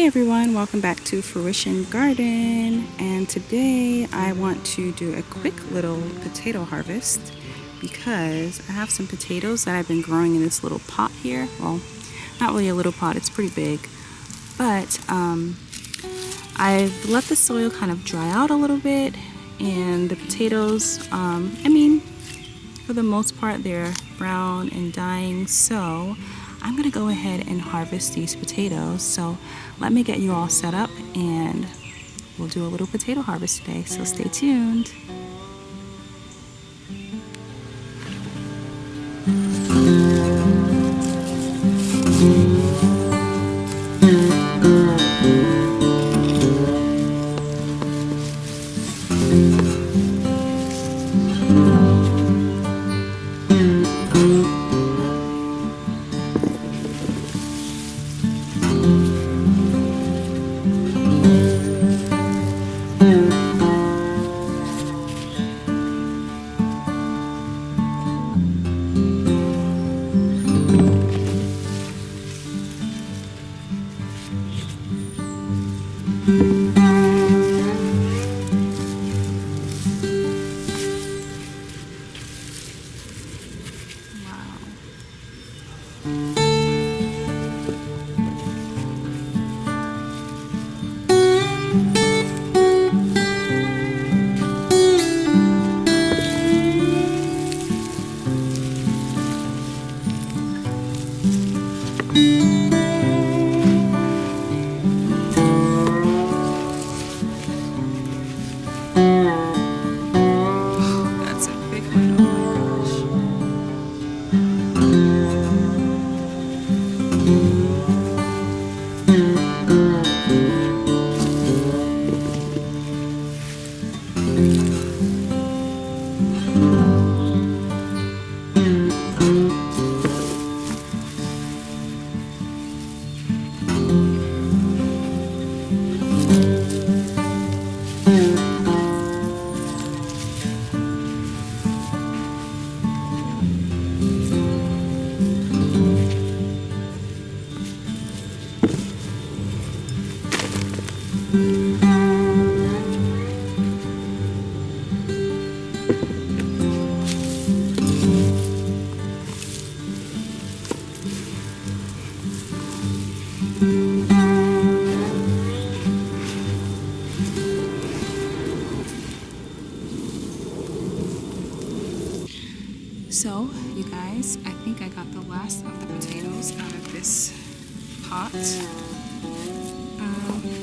Hey everyone, welcome back to Fruition Garden, and today I want to do a quick little potato harvest because I have some potatoes that I've been growing in this little pot here. Well, not really a little pot, it's pretty big, but I've let the soil kind of dry out a little bit, and the potatoes, for the most part they're brown and dying, so I'm gonna go ahead and harvest these potatoes. So let me get you all set up and we'll do a little potato harvest today, so stay tuned. That's a big one, oh my gosh. So, you guys, I think I got the last of the potatoes out of this pot.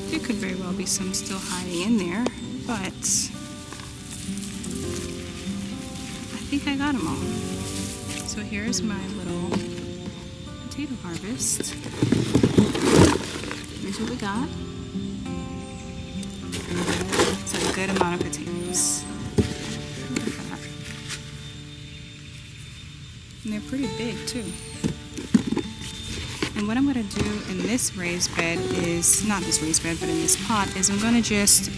There could very well be some still hiding in there, but I think I got them all. So here's my little potato harvest. Here's what we got. It's a good amount of potatoes. And they're pretty big too. And what I'm going to do in this raised bed is, not this raised bed, but in this pot, is I'm going to just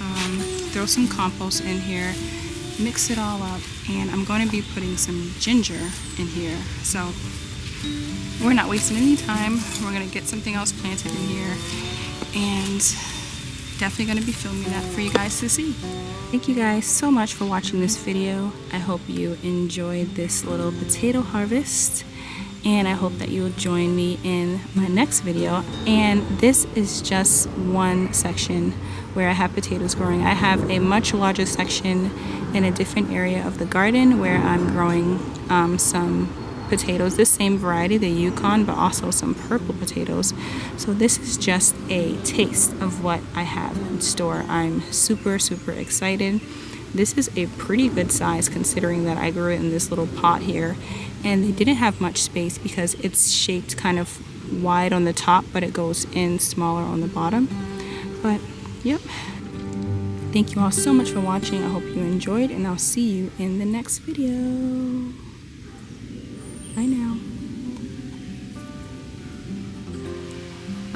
throw some compost in here, mix it all up, and I'm going to be putting some ginger in here. So we're not wasting any time. We're going to get something else planted in here, and definitely going to be filming that for you guys to see. Thank you guys so much for watching this video. I hope you enjoyed this little potato harvest, and I hope that you'll join me in my next video. And this is just one section where I have potatoes growing. I have a much larger section in a different area of the garden where I'm growing some potatoes, this same variety, the Yukon, but also some purple potatoes. So this is just a taste of what I have in store. I'm super excited. This is a pretty good size considering that I grew it in this little pot here, and they didn't have much space because it's shaped kind of wide on the top, but it goes in smaller on the bottom. But yep, thank you all so much for watching. I hope you enjoyed, and I'll see you in the next video. Bye now.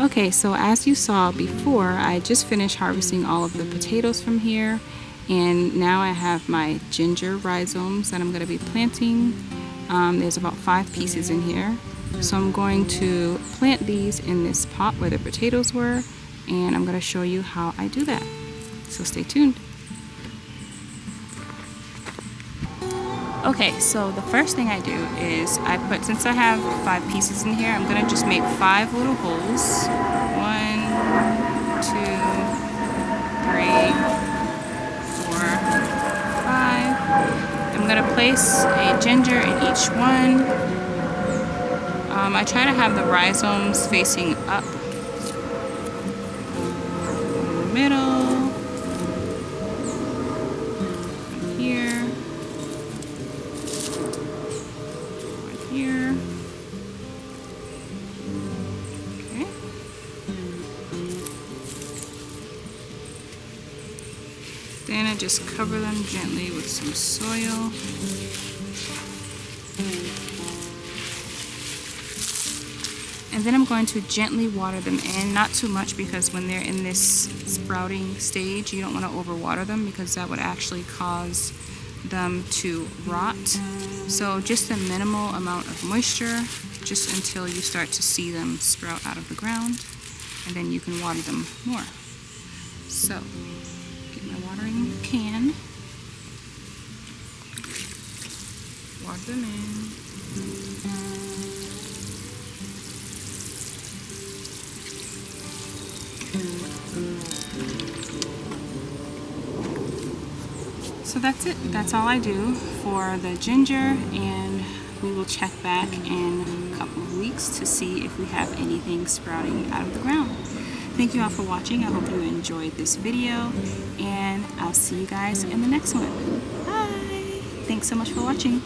Okay, so as you saw before, I just finished harvesting all of the potatoes from here, and now I have my ginger rhizomes that I'm going to be planting. There's about 5 pieces in here, so I'm going to plant these in this pot where the potatoes were, and I'm going to show you how I do that. So stay tuned. Okay, so the first thing I do is since I have 5 pieces in here, I'm going to just make 5 little holes. 1, 2, 3, 4, 5. I'm going to place a ginger in each one. I try to have the rhizomes facing up. In the middle. Here. Here. Okay. Then I just cover them gently with some soil. And then I'm going to gently water them in, not too much, because when they're in this sprouting stage, you don't want to overwater them because that would actually cause them to rot. So just a minimal amount of moisture, just until you start to see them sprout out of the ground, and then you can water them more. So, get my watering can, water them in. So that's it. That's all I do for the ginger, and we will check back in a couple of weeks to see if we have anything sprouting out of the ground. Thank you all for watching. I hope you enjoyed this video, and I'll see you guys in the next one. Bye! Thanks so much for watching.